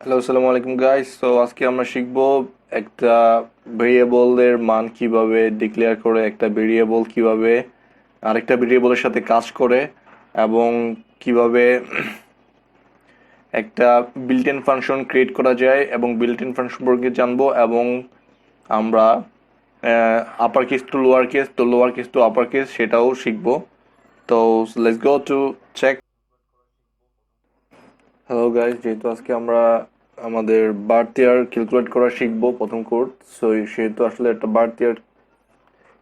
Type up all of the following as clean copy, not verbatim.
Hello, আসসালামু আলাইকুম guys. তো আজকে আমরা শিখব একটা ভেরিয়েবলের মান কিভাবে ডিক্লেয়ার করে, একটা ভেরিয়েবল কিভাবে আরেকটা ভেরিয়েবলের সাথে কাজ করে, এবং কিভাবে একটা বিল্ট ইন ফাংশন ক্রিয়েট করা যায় এবং বিল্ট ইন ফাংশন সম্পর্কে জানবো। এবং আমরা upper case to lower case, তো lower case to upper case সেটাও শিখবো। তো let's go to check. Hello guys, যেহেতু আজকে আমরা আমাদের বার্থ ইয়ার ক্যালকুলেট করা শিখবো প্রথম কোর্স, সো সেহেতু আসলে একটা বার্থ ইয়ার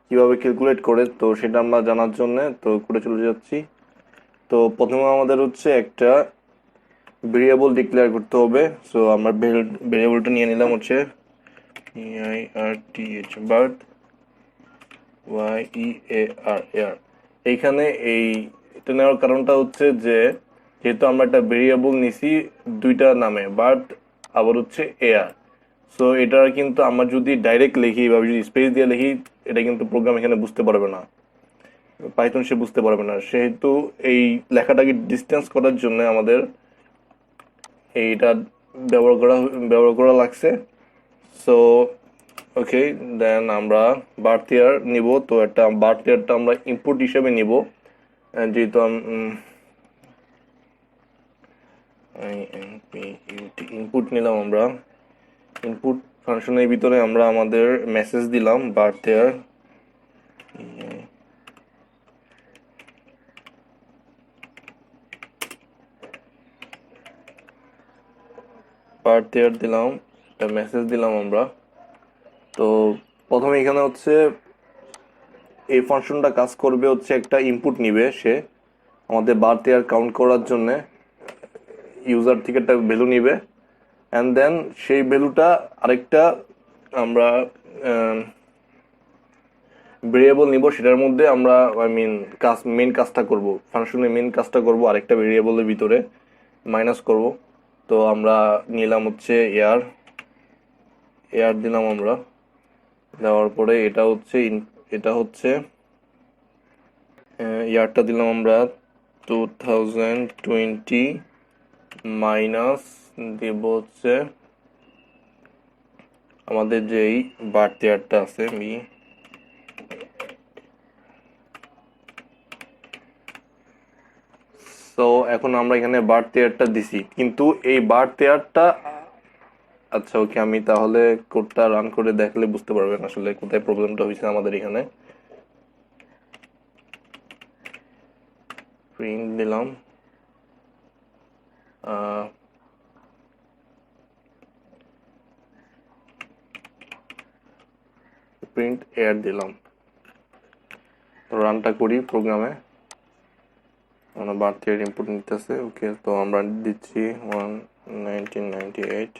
কীভাবে ক্যালকুলেট করে তো সেটা আমরা জানার জন্য তো করে চলে যাচ্ছি। তো প্রথমে আমাদের হচ্ছে একটা ভেরিয়েবল ডিক্লেয়ার করতে হবে। সো আমরা ভেরিয়েবলটা নিয়ে নিলাম হচ্ছে বার্থ, YEAR। এইখানে এটা নেওয়ার কারণটা হচ্ছে যে যেহেতু আমরা একটা ভেরিয়েবল নিছি দুইটা নামে, বার্থ আবার হচ্ছে এয়ার। সো এটা কিন্তু আমরা যদি ডাইরেক্ট লিখি বা যদি স্পেস দিয়ে লিখি, এটা কিন্তু প্রোগ্রাম এখানে বুঝতে পারবে না, পাইথন সে বুঝতে পারবে না। সেহেতু এই লেখাটাকে ডিস্টেন্স করার জন্য আমাদের এইটা ব্যবহার করা লাগছে। সো ওকে, দেন আমরা বার্থ ইয়ার নিব। তো একটা বার্থ ইয়ারটা আমরা ইনপুট হিসেবে নিব, যেহেতু ইনপুট নিলাম। আমরা ইনপুট ফাংশনের ভিতরে আমরা আমাদের মেসেজ দিলাম বার্থ ইয়ার। বার্থ ইয়ার দিলাম, একটা মেসেজ দিলাম আমরা। তো প্রথমে এখানে হচ্ছে এই ফাংশনটা কাজ করবে হচ্ছে একটা ইনপুট নিবে সে আমাদের বার্থ ইয়ার কাউন্ট করার জন্য ইউজার থেকে একটা ভ্যালু নিবে, অ্যান্ড দেন সেই ভ্যালুটা আরেকটা আমরা ভেরিয়েবল নিব, সেটার মধ্যে আমরা মেন কাজটা করব, ফাংশনের মেন কাজটা করব আরেকটা ভেরিয়েবলের ভিতরে মাইনাস করব। তো আমরা নিলাম হচ্ছে এয়ার দিলাম আমরা। দেওয়ার পরে এটা হচ্ছে ইয়ারটা দিলাম আমরা 2020 মাইনাস দেব হচ্ছে আমাদের যেই বার্থ ইয়ারটা আছে তো এখন আমরা এখানে বার্থ ইয়ারটা দিছি, কিন্তু এই বার্থ ইয়ারটা আচ্ছা ওকে, আমি তাহলে কোডটা রান করে দেখলে বুঝতে পারবেন আসলে কোথায় প্রবলেমটা হয়েছে আমাদের। এখানে প্রিন্ট দিলাম, প্রিন্ট এয়ার দিলাম, রানটা করি প্রোগ্রামে। আমরা বার্থ ইয়ার ইনপুট নিতেছে। ওকে, তো আমরা দিচ্ছি 1998।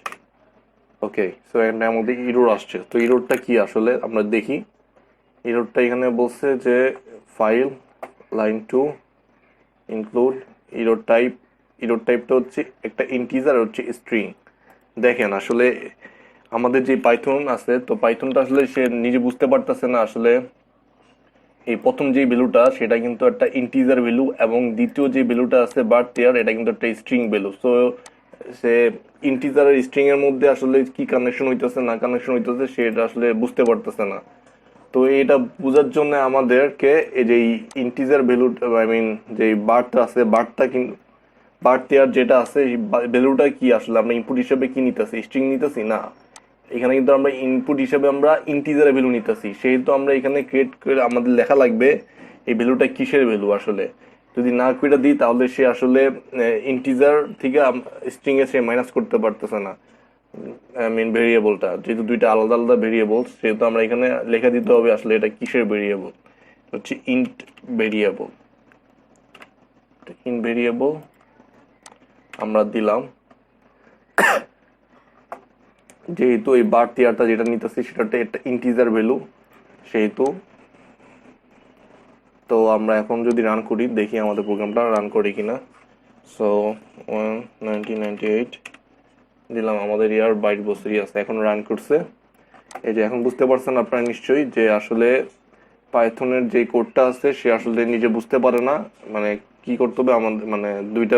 ওকে, সো এর মধ্যে ইরোর আসছে। তো ইরোরটা কি আসলে আমরা দেখি। ইরোরটা এখানে বলছে যে ফাইল লাইন 2 ইনক্লুড ইরোর টাইপটা হচ্ছে একটা ইন্টিজার, হচ্ছে স্ট্রিং। দেখেন আসলে আমাদের যে পাইথন আছে, তো পাইথনটা আসলে সে নিজে বুঝতে পারতেছে না আসলে এই প্রথম যে ভ্যালুটা সেটা কিন্তু একটা ইন্টিজার ভ্যালু, এবং দ্বিতীয় যে ভ্যালুটা আছে বার্থ ইয়ার, এটা কিন্তু একটা স্ট্রিং ভ্যালু। সো সে ইন্টিজার আর স্ট্রিং এর মধ্যে আসলে কি কানেকশন হইতেছে না কানেকশন হইতেছে সেটা আসলে বুঝতে পারতেছে না। তো এটা বোঝার জন্য আমাদেরকে এই যে ইন্টিজার ভ্যালু, যে বার্থ আছে, বার্থ ইয়ার যেটা আছে এই ভ্যালুটা কি আসলে আমরা ইনপুট হিসেবে কি নিতেছি, স্ট্রিং নিতেছি না। এখানে কিন্তু আমরা ইনপুট হিসেবে আমরা ইন্টিজারের ভ্যালু নিতেছি, সেহেতু আমরা এখানে ক্রিয়েট করে আমাদের লেখা লাগবে এই ভ্যালুটা কিসের ভ্যালু আসলে। যদি না করে দিই তাহলে সে আসলে ইন্টিজার থেকে স্ট্রিং এ সে মাইনাস করতে পারতেছে না। ভেরিয়েবলটা যেহেতু দুইটা আলাদা আলাদা ভেরিয়েবল, সেহেতু আমরা এখানে লেখা দিতে হবে আসলে এটা কিসের ভেরিয়েবল। হচ্ছে ইন্ট ভেরিয়েবল। আমরা দিলাম, যেহেতু এই বার্থ ইয়ারটা যেটা নিতেছি সেটা একটা ইন্টিজার ভ্যালু, সেহেতু তো আমরা এখন যদি রান করি দেখি আমাদের প্রোগ্রামটা রান করি কিনা। সো 1998 দিলাম, আমাদের ইয়ার 22 বছরই আছে। এখন রান করছে। এই যে এখন বুঝতে পারছেন আপনারা নিশ্চয়ই যে আসলে পাইথনের যে কোডটা আছে সে আসলে নিজে বুঝতে পারে না, কি করতে হবে আমাদের, দুইটা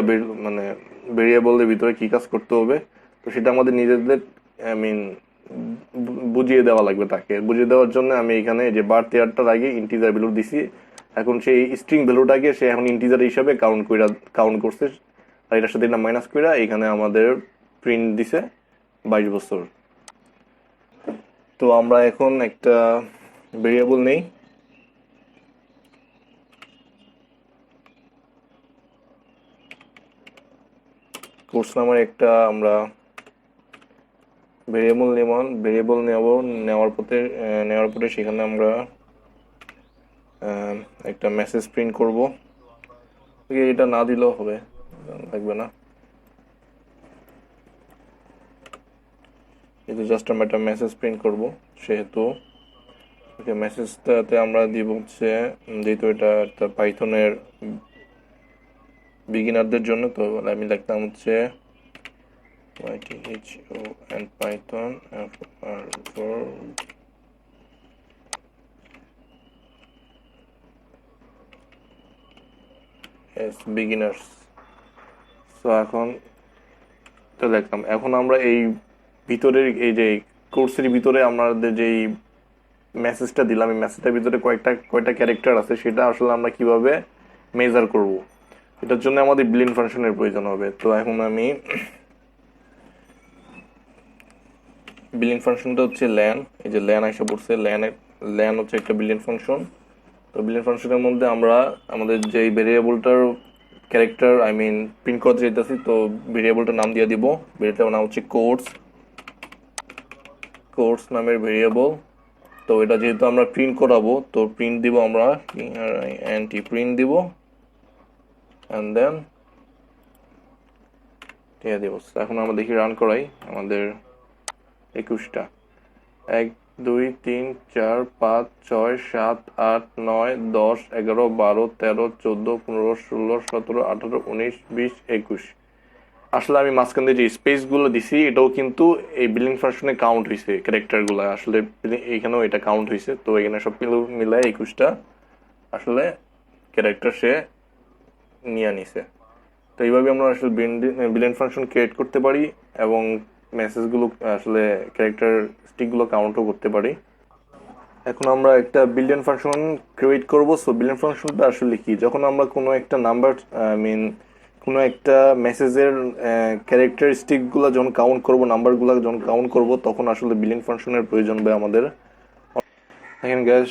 ভেরিয়েবলের ভিতরে কি কাজ করতে হবে। তো সেটা আমাদের নিজেদের আই মিন বুঝিয়ে দেওয়া লাগবে। তাকে বুঝিয়ে দেওয়ার জন্য আমি এখানে যে বার্থ ইয়ারটার আগে ইন্টিজার ভ্যালু দিছি। এখন সেই স্ট্রিং ভ্যালুটাকে সে এখন ইন্টিজার হিসাবে কাউন্ট করছে, আর এটার সাথে এটা মাইনাস কইরা এখানে আমাদের প্রিন্ট দিছে 22 বছর। তো আমরা এখন একটা ভেরিয়েবল নেই, কোর্স নামের একটা আমরা ভেরিয়েবল নেওয়ার পরে সেখানে আমরা একটা মেসেজ প্রিন্ট করব। এটা না দিলেও হবে, লাগবে না। এটা জাস্ট আমরা একটা মেসেজ প্রিন্ট করব, সেহেতু মেসেজটাতে আমরা দিব হচ্ছে, যেহেতু এটা একটা পাইথনের বিগিনারদের জন্য, তো আমি লিখতাম হচ্ছে YTHON Python for as beginners। So এখন তো দেখলাম, এখন আমরা এই ভিতরের এই যে কোর্সের ভিতরে আমাদের যেই মেসেজটা দিলাম, এই মেসেজটার ভিতরে কয়টা ক্যারেক্টার আছে সেটা আসলে আমরা কিভাবে মেজার করব, এটার জন্য আমাদের বিলিন ফাংশনের প্রয়োজন হবে। তো এখন আমি বিলিন ফাংশনটা হচ্ছে ল্যান, এই যে ল্যান আইসা পড়ছে, ল্যান হচ্ছে একটা বিলিন ফাংশন। তো বিলিন ফাংশনের মধ্যে আমরা আমাদের যে ভেরিয়েবলটার ক্যারেক্টার প্রিন্ট করতে চাইতেছি, তো ভেরিয়েবলটার নাম দিয়ে দিব। ভেরিয়েবলটার নাম হচ্ছে কোর্স নামের ভেরিয়েবল। তো এটা যেহেতু আমরা প্রিন্ট করাবো, তো প্রিন্ট দিব আমরা প্রিন্ট দিব, অ্যান্ড দেন দিয়ে দিব। এখন আমরা দেখি রান করাই আমাদের 21টা, 1 2 3 4 5 6 7 8 9 10 11 12 13 14 15 16 17 18 19 20 21। আসলে আমি মাঝখান দিয়ে যে স্পেসগুলো দিছি এটাও কিন্তু এই বিলিং ফাংশনে কাউন্ট হয়েছে, ক্যারেক্টারগুলো আসলে এখানেও এটা কাউন্ট হয়েছে। তো এখানে সব মিলায় 21টা আসলে ক্যারেক্টার সে নিয়ে নিছে। তো এইভাবে আমরা আসলে বিলিং ফাংশন ক্রিয়েট করতে পারি এবং মেসেজগুলো আসলে ক্যারেক্টারিস্টিকগুলো কাউন্টও করতে পারি। এখন আমরা একটা বিলিয়ন ফাংশন ক্রিয়েট করব। সো বিলিয়ন ফাংশনটা আসলে কি, যখন আমরা কোনো একটা নাম্বার কোনো একটা মেসেজের ক্যারেক্টারিস্টিকগুলো যখন কাউন্ট করব, নাম্বারগুলো যখন কাউন্ট করব, তখন আসলে বিলিয়ন ফাংশনের প্রয়োজন হবে আমাদের। দেখেন গ্যাস,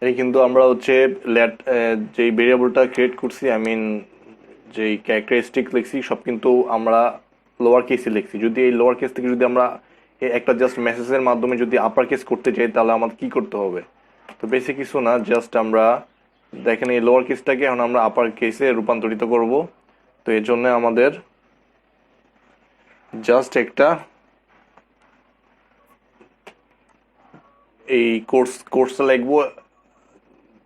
এই কিন্তু আমরা হচ্ছে যেই ভেরিয়েবলটা ক্রিয়েট করছি, যেই ক্যারেক্টারিস্টিক লিখছি সব কিন্তু আমরা লোয়ার কেসে লিখছি। যদি এই লোয়ার কেস থেকে যদি আমরা একটা জাস্ট মেসেজের মাধ্যমে যদি আপার কেস করতে চাই, তাহলে আমাদের কি করতে হবে? তো বেশি কিছু না, জাস্ট আমরা দেখেন এই লোয়ার কেসটাকে এখন আমরা আপার কেসে রূপান্তরিত করব। তো এর জন্য আমাদের জাস্ট একটা এই কোর্সটা লিখবো,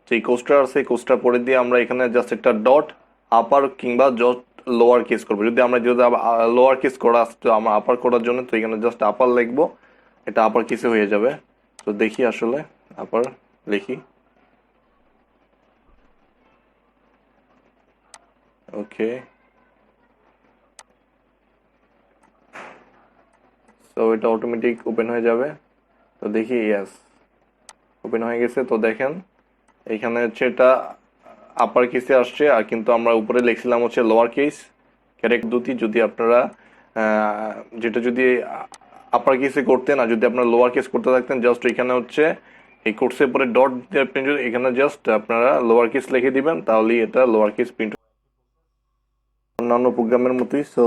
যে কোর্সটা আছে কোর্সটা পরে দিয়ে আমরা এখানে জাস্ট একটা ডট আপার কিংবা জাস্ট লোয়ার কেস করবো। যদি লোয়ার কেস করা আসতো আমরা আপার করার জন্য, তো এখানে জাস্ট আপার লিখবো, এটা আপার কেসে হয়ে যাবে। তো দেখি আসলে আপার লিখি, ওকে। তো এটা অটোমেটিক ওপেন হয়ে যাবে। তো দেখি, ইয়াস ওপেন হয়ে গেছে। তো দেখেন এখানে হচ্ছে এটা আপার কেসে আসছে, আর কিন্তু আমরা উপরে লিখছিলাম হচ্ছে লোয়ার কেস ক্যারেক্ট দুটি। যদি আপনারা যেটা যদি আপার কেসে করতেন আর যদি আপনারা লোয়ার কেস করতে থাকতেন, জাস্ট এখানে হচ্ছে এই কোর্সের পরে ডট দিয়ে আপনি যদি এখানে জাস্ট আপনারা লোয়ার কেস লিখে দিবেন, তাহলেই এটা লোয়ার কেস প্রিন্ট অন্যান্য প্রোগ্রামের মতোই। সো